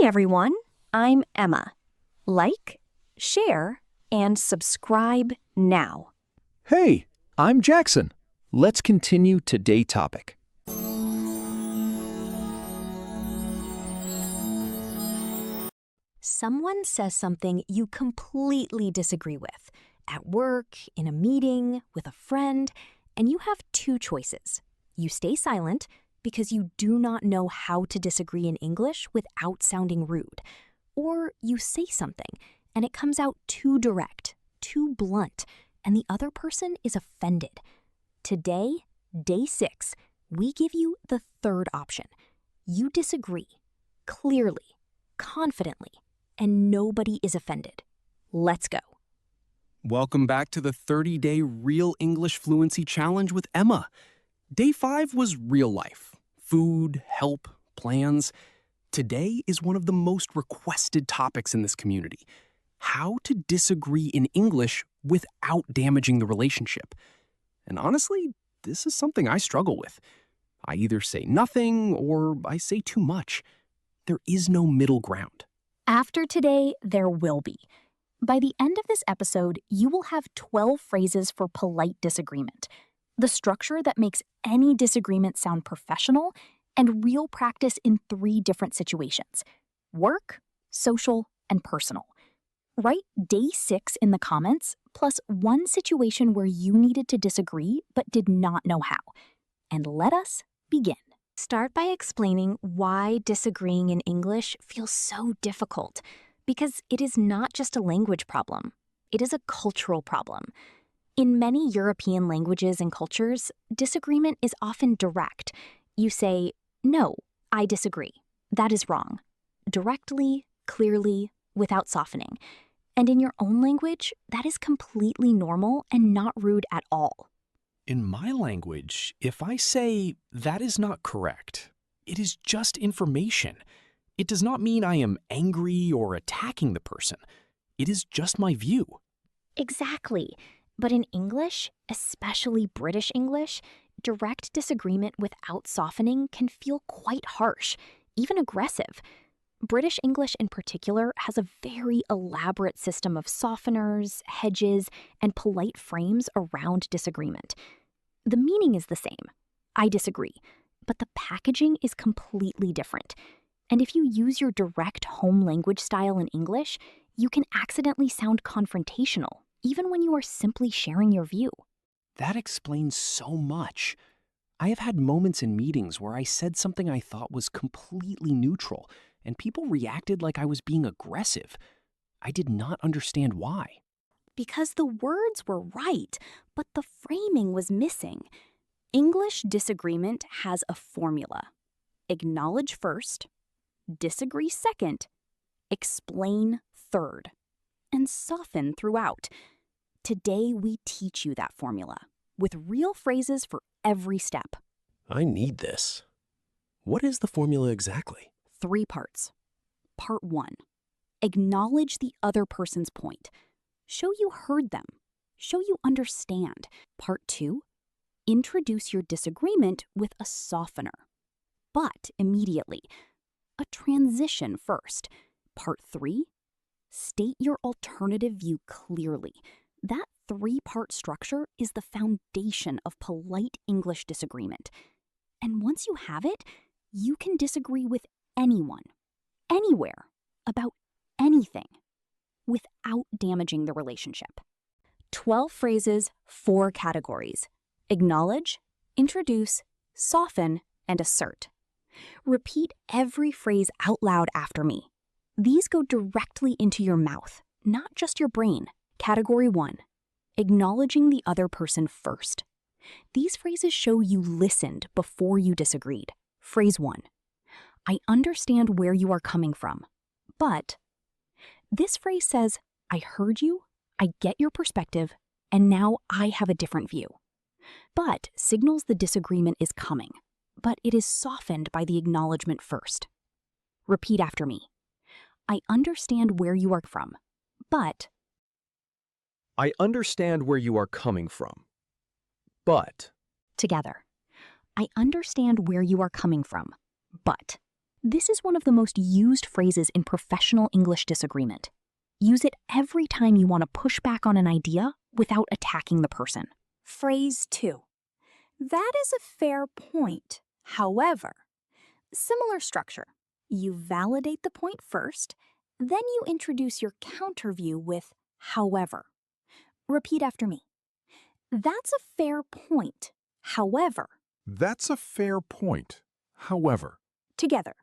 everyone, I'm Emma. Like, share, and subscribe now. Hey, I'm Jackson. Let's continue today's topic. Someone says something you completely disagree with, at work, in a meeting, with a friend, and you have two choices. You stay silent because you do not know how to disagree in English without sounding rude, or you say something and it comes out too direct, too blunt, and the other person is offended. Today, day 6, we give you the third option. You disagree, clearly, confidently, and nobody is offended. Let's go. Welcome back to the 30-day Real English Fluency Challenge with Emma. Day 5 was real life. Food, help, plans. Today is one of the most requested topics in this community. How to disagree in English without damaging the relationship. And honestly, this is something I struggle with. I either say nothing or I say too much. There is no middle ground. After today, there will be. By the end of this episode, you will have 12 phrases for polite disagreement, the structure that makes any disagreement sound professional, and real practice in 3 different situations: work, social, and personal. Write day 6 in the comments, plus one situation where you needed to disagree but did not know how. And let us begin. Start by explaining why disagreeing in English feels so difficult, because it is not just a language problem. It is a cultural problem. In many European languages and cultures, disagreement is often direct. You say, "No, I disagree. That is wrong." Directly, clearly, without softening. And in your own language, that is completely normal and not rude at all. In my language, if I say, "That is not correct," it is just information. It does not mean I am angry or attacking the person. It is just my view. Exactly. But in English, especially British English, direct disagreement without softening can feel quite harsh, even aggressive. British English in particular has a very elaborate system of softeners, hedges, and polite frames around disagreement. The meaning is the same. I disagree. But the packaging is completely different. And if you use your direct home language style in English, you can accidentally sound confrontational, even when you are simply sharing your view. That explains so much. I have had moments in meetings where I said something I thought was completely neutral, and people reacted like I was being aggressive. I did not understand why. Because the words were right, but the framing was missing. English disagreement has a formula. Acknowledge first, disagree second, explain third, and soften throughout. Today we teach you that formula, with real phrases for every step. I need this. What is the formula exactly? 3 parts. Part 1. Acknowledge the other person's point. Show you heard them. Show you understand. Part 2. Introduce your disagreement with a softener. But immediately. A transition first. Part 3. State your alternative view clearly. That 3-part structure is the foundation of polite English disagreement. And once you have it, you can disagree with anyone, anywhere, about anything, without damaging the relationship. 12 phrases, 4 categories: acknowledge, introduce, soften, and assert. Repeat every phrase out loud after me. These go directly into your mouth, not just your brain. Category 1, acknowledging the other person first. These phrases show you listened before you disagreed. Phrase 1, I understand where you are coming from, but. This phrase says, I heard you, I get your perspective, and now I have a different view. But signals the disagreement is coming, but it is softened by the acknowledgement first. Repeat after me. I understand where you are from, but. I understand where you are coming from, but. Together. I understand where you are coming from, but. This is one of the most used phrases in professional English disagreement. Use it every time you want to push back on an idea without attacking the person. Phrase 2. That is a fair point. However, similar structure. You validate the point first, then you introduce your counterview with however. Repeat after me. That's a fair point. However. That's a fair point. However. Together.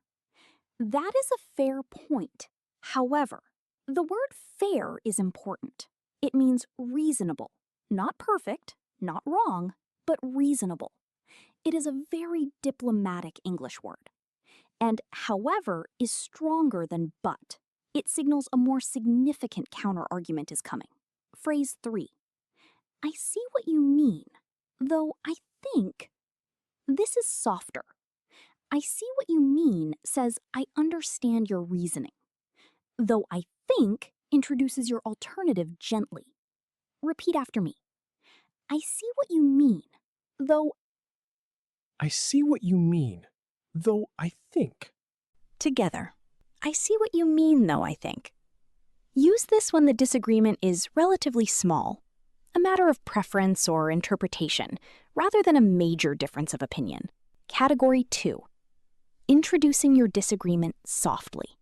That is a fair point. However. The word fair is important. It means reasonable. Not perfect, not wrong, but reasonable. It is a very diplomatic English word. And however is stronger than but. It signals a more significant counter-argument is coming. Phrase 3. I see what you mean, though I think. This is softer. I see what you mean says I understand your reasoning. Though I think introduces your alternative gently. Repeat after me. I see what you mean, though. I see what you mean, though I think. Together. I see what you mean, though, I think. Use this when the disagreement is relatively small, a matter of preference or interpretation, rather than a major difference of opinion. Category 2. Introducing your disagreement softly.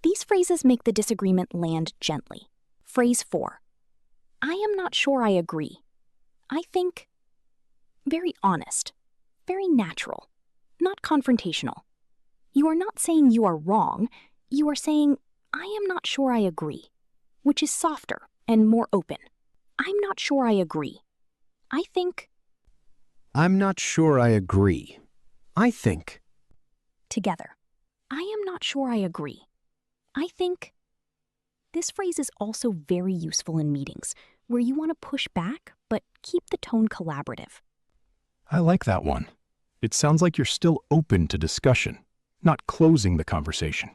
These phrases make the disagreement land gently. Phrase 4. I am not sure I agree. I think. Very honest. Very natural. Not confrontational. You are not saying you are wrong. You are saying, I am not sure I agree, which is softer and more open. I'm not sure I agree. I think. I'm not sure I agree. I think. Together. I am not sure I agree. I think. This phrase is also very useful in meetings, where you want to push back, but keep the tone collaborative. I like that one. It sounds like you're still open to discussion, not closing the conversation.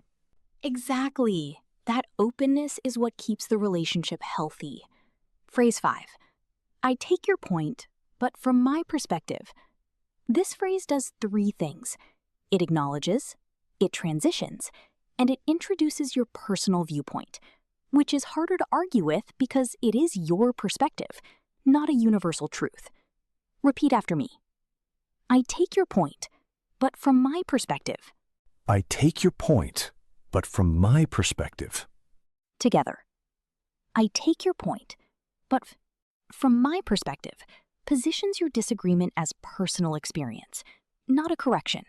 Exactly. That openness is what keeps the relationship healthy. Phrase 5. I take your point, but from my perspective. This phrase does 3 things. It acknowledges, it transitions, and it introduces your personal viewpoint, which is harder to argue with because it is your perspective, not a universal truth. Repeat after me. I take your point, but from my perspective. I take your point, but from my perspective. Together. I take your point, but from my perspective, positions your disagreement as personal experience, not a correction,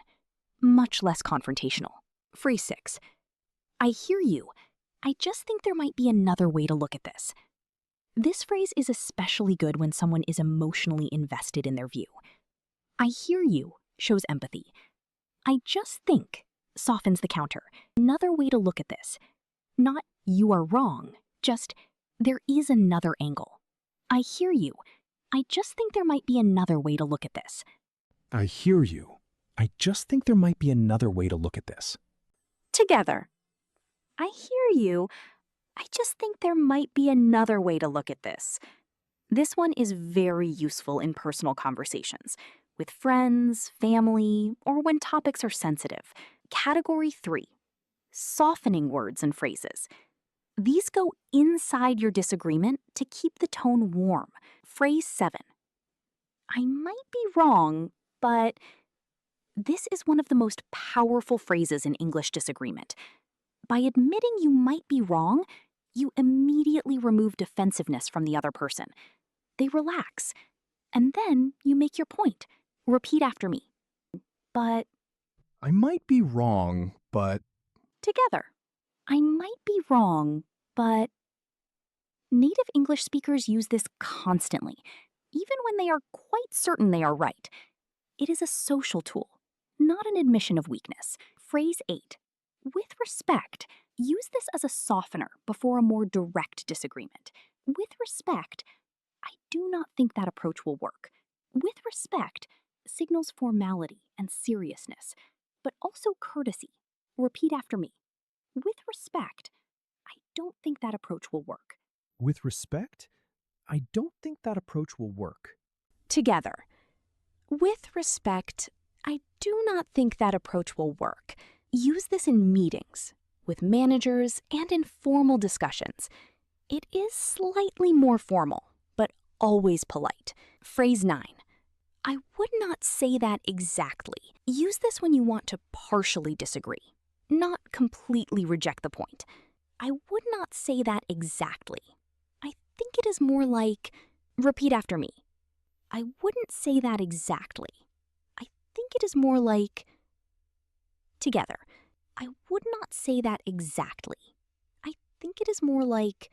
much less confrontational. Phrase 6. I hear you. I just think there might be another way to look at this. This phrase is especially good when someone is emotionally invested in their view. I hear you shows empathy. I just think softens the counter. Another way to look at this. Not you are wrong, just there is another angle. I hear you. I just think there might be another way to look at this. I hear you. I just think there might be another way to look at this. Together. I hear you. I just think there might be another way to look at this. This one is very useful in personal conversations, with friends, family, or when topics are sensitive. Category 3. Softening words and phrases. These go inside your disagreement to keep the tone warm. Phrase 7. I might be wrong, but this is one of the most powerful phrases in English disagreement. By admitting you might be wrong, you immediately remove defensiveness from the other person. They relax, and then you make your point. Repeat after me. But. I might be wrong, but. Together. I might be wrong, but. Native English speakers use this constantly, even when they are quite certain they are right. It is a social tool, not an admission of weakness. Phrase 8. With respect, use this as a softener before a more direct disagreement. With respect, I do not think that approach will work. With respect signals formality and seriousness, but also courtesy. Repeat after me. With respect, I don't think that approach will work. With respect, I don't think that approach will work. Together. With respect, I do not think that approach will work. Use this in meetings, with managers, and in formal discussions. It is slightly more formal, but always polite. Phrase 9. I would not say that exactly. Use this when you want to partially disagree, not completely reject the point. I would not say that exactly. I think it is more like, repeat after me. I wouldn't say that exactly. I think it is more like, together. I would not say that exactly. I think it is more like.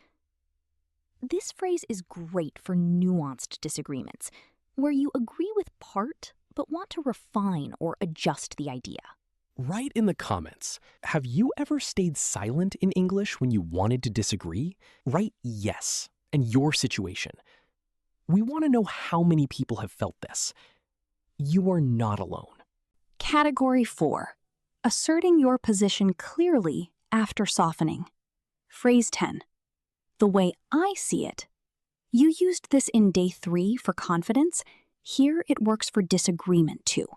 This phrase is great for nuanced disagreements, where you agree with part but want to refine or adjust the idea. Write in the comments, have you ever stayed silent in English when you wanted to disagree? Write yes and your situation. We want to know how many people have felt this. You are not alone. Category 4. Asserting your position clearly after softening. Phrase 10. The way I see it. You used this in day 3 for confidence. Here it works for disagreement too.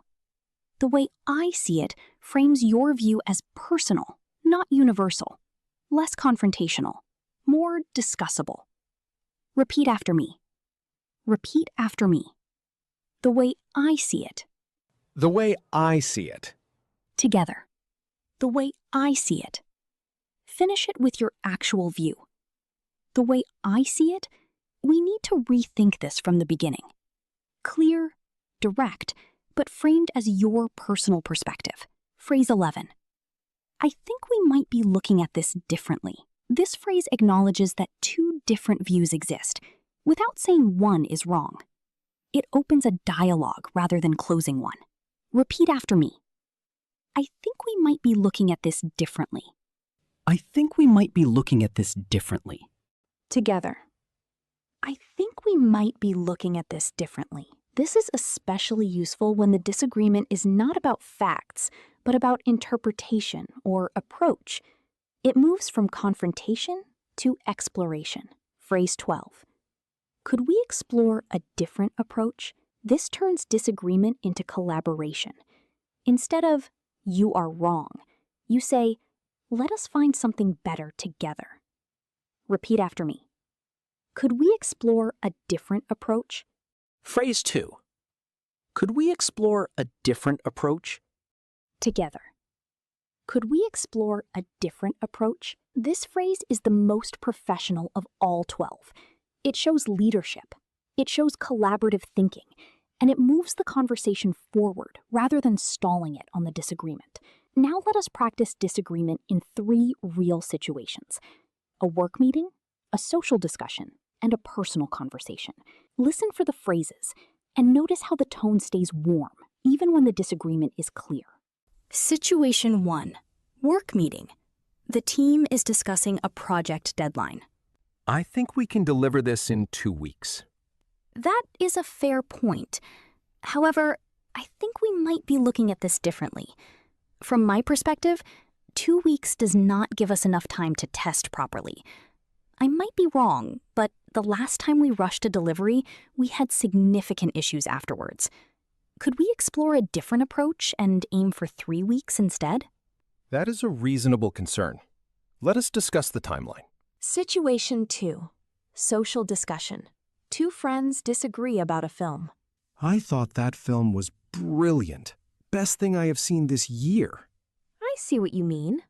The way I see it frames your view as personal, not universal, less confrontational, more discussable. Repeat after me. Repeat after me. The way I see it. The way I see it. Together. The way I see it. Finish it with your actual view. The way I see it, we need to rethink this from the beginning. Clear, direct, but framed as your personal perspective. Phrase 11. I think we might be looking at this differently. This phrase acknowledges that 2 different views exist, without saying one is wrong. It opens a dialogue rather than closing one. Repeat after me. I think we might be looking at this differently. I think we might be looking at this differently. Together. I think we might be looking at this differently. This is especially useful when the disagreement is not about facts, but about interpretation or approach. It moves from confrontation to exploration. Phrase 12. Could we explore a different approach? This turns disagreement into collaboration. Instead of, you are wrong, you say, let us find something better together. Repeat after me. Could we explore a different approach? Phrase 2. Could we explore a different approach? Together. Could we explore a different approach? This phrase is the most professional of all 12. It shows leadership. It shows collaborative thinking. And it moves the conversation forward rather than stalling it on the disagreement. Now let us practice disagreement in 3 real situations. A work meeting, a social discussion, and a personal conversation. Listen for the phrases and notice how the tone stays warm, even when the disagreement is clear. Situation 1. Work meeting. The team is discussing a project deadline. I think we can deliver this in 2 weeks. That is a fair point. However, I think we might be looking at this differently. From my perspective, 2 weeks does not give us enough time to test properly. I might be wrong, but the last time we rushed a delivery, we had significant issues afterwards. Could we explore a different approach and aim for 3 weeks instead? That is a reasonable concern. Let us discuss the timeline. Situation 2. Social discussion. 2 friends disagree about a film. I thought that film was brilliant. Best thing I have seen this year. I see what you mean.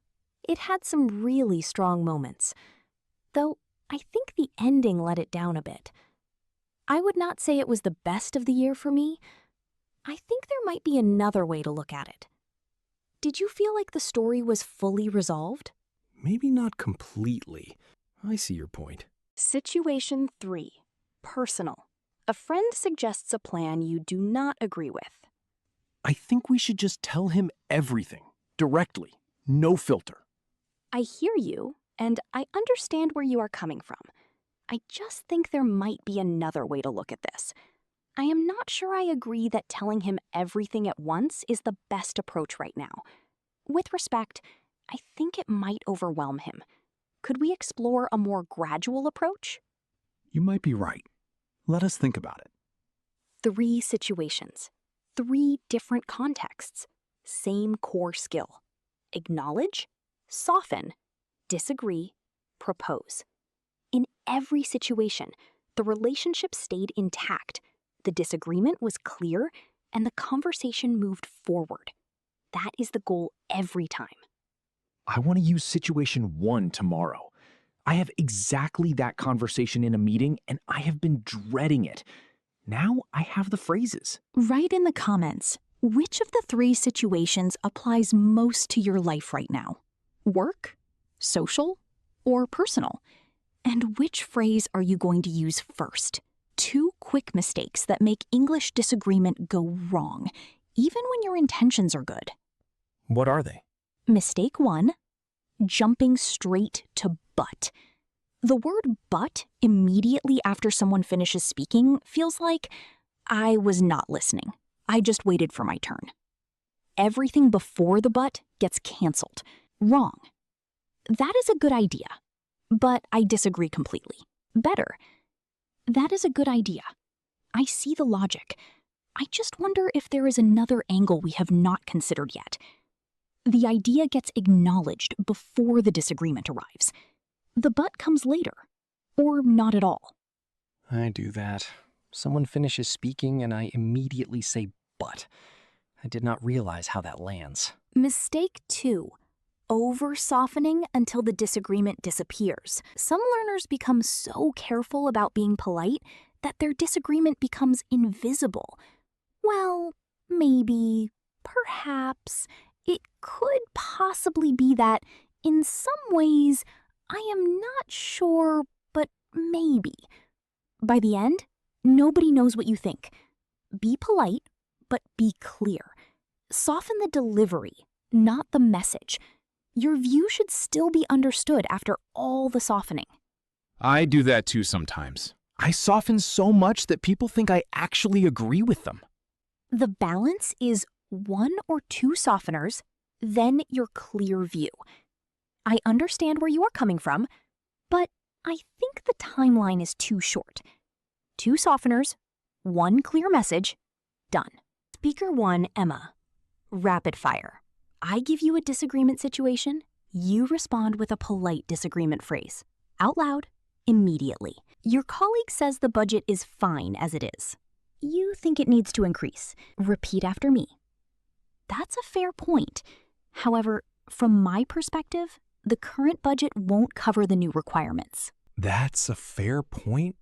It had some really strong moments. Though, I think the ending let it down a bit. I would not say it was the best of the year for me. I think there might be another way to look at it. Did you feel like the story was fully resolved? Maybe not completely. I see your point. Situation 3. Personal. A friend suggests a plan you do not agree with. I think we should just tell him everything, directly, no filter. I hear you, and I understand where you are coming from. I just think there might be another way to look at this. I am not sure I agree that telling him everything at once is the best approach right now. With respect, I think it might overwhelm him. Could we explore a more gradual approach? You might be right. Let us think about it. 3 situations. 3 different contexts. Same core skill. Acknowledge, soften, disagree, propose. In every situation, the relationship stayed intact, the disagreement was clear, and the conversation moved forward. That is the goal every time. I want to use situation 1 tomorrow. I have exactly that conversation in a meeting, and I have been dreading it. Now I have the phrases. Write in the comments, which of the 3 situations applies most to your life right now? Work, social, or personal? And which phrase are you going to use first? 2 quick mistakes that make English disagreement go wrong, even when your intentions are good. What are they? Mistake 1, jumping straight to but. The word but immediately after someone finishes speaking feels like, I was not listening. I just waited for my turn. Everything before the but gets canceled. Wrong. That is a good idea, but I disagree completely. Better. That is a good idea. I see the logic. I just wonder if there is another angle we have not considered yet. The idea gets acknowledged before the disagreement arrives. The but comes later, or not at all. I do that. Someone finishes speaking and I immediately say but. I did not realize how that lands. Mistake 2, over-softening until the disagreement disappears. Some learners become so careful about being polite that their disagreement becomes invisible. Well, maybe, perhaps, it could possibly be that, in some ways, I am not sure, but maybe. By the end, nobody knows what you think. Be polite, but be clear. Soften the delivery, not the message. Your view should still be understood after all the softening. I do that too sometimes. I soften so much that people think I actually agree with them. The balance is 1 or 2 softeners, then your clear view. I understand where you are coming from, but I think the timeline is too short. 2 softeners, 1 clear message, done. Speaker 1, Emma. Rapid fire. I give you a disagreement situation, you respond with a polite disagreement phrase. Out loud, immediately. Your colleague says the budget is fine as it is. You think it needs to increase. Repeat after me. That's a fair point. However, from my perspective, the current budget won't cover the new requirements. That's a fair point.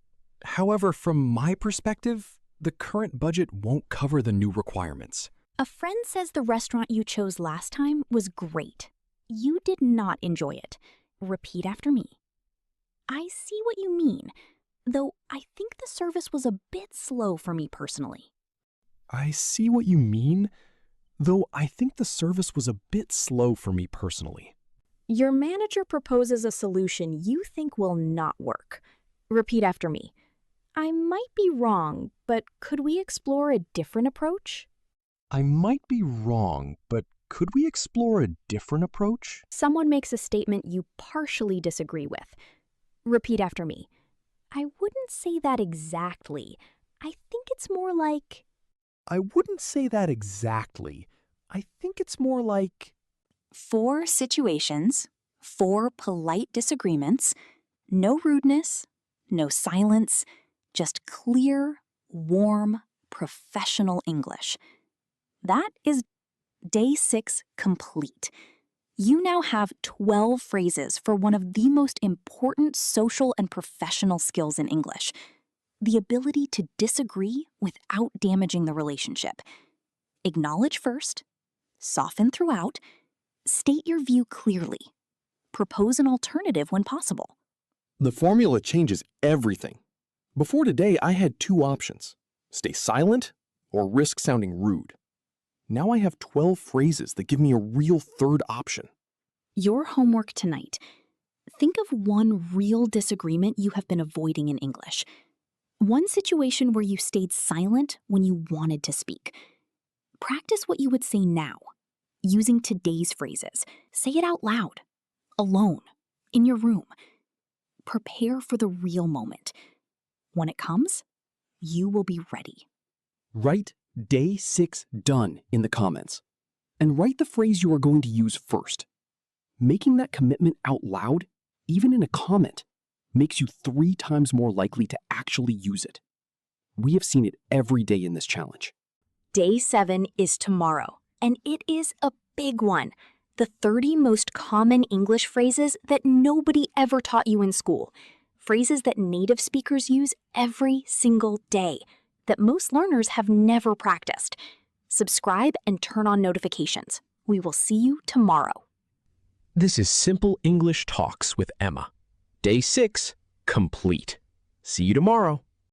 However, from my perspective, the current budget won't cover the new requirements. A friend says the restaurant you chose last time was great. You did not enjoy it. Repeat after me. I see what you mean, though I think the service was a bit slow for me personally. I see what you mean, though I think the service was a bit slow for me personally. Your manager proposes a solution you think will not work. Repeat after me. I might be wrong, but could we explore a different approach? I might be wrong, but could we explore a different approach? Someone makes a statement you partially disagree with. Repeat after me. I wouldn't say that exactly. I think it's more like... I wouldn't say that exactly. I think it's more like... 4 situations, 4 polite disagreements, no rudeness, no silence, just clear, warm, professional English. That is day 6 complete. You now have 12 phrases for one of the most important social and professional skills in English, the ability to disagree without damaging the relationship. Acknowledge first, soften throughout, state your view clearly, propose an alternative when possible. The formula changes everything. Before today, I had 2 options: stay silent or risk sounding rude. Now I have 12 phrases that give me a real third option. Your homework tonight. Think of one real disagreement you have been avoiding in English. One situation where you stayed silent when you wanted to speak. Practice what you would say now, using today's phrases. Say it out loud, alone, in your room. Prepare for the real moment. When it comes, you will be ready. Write day 6 done in the comments. and write the phrase you are going to use first. Making that commitment out loud, even in a comment, makes you 3 times more likely to actually use it. We have seen it every day in this challenge. Day 7 is tomorrow, and it is a big one. The 30 most common English phrases that nobody ever taught you in school. Phrases that native speakers use every single day, that most learners have never practiced. Subscribe and turn on notifications. We will see you tomorrow. This is Simple English Talks with Emma. Day 6, complete. See you tomorrow.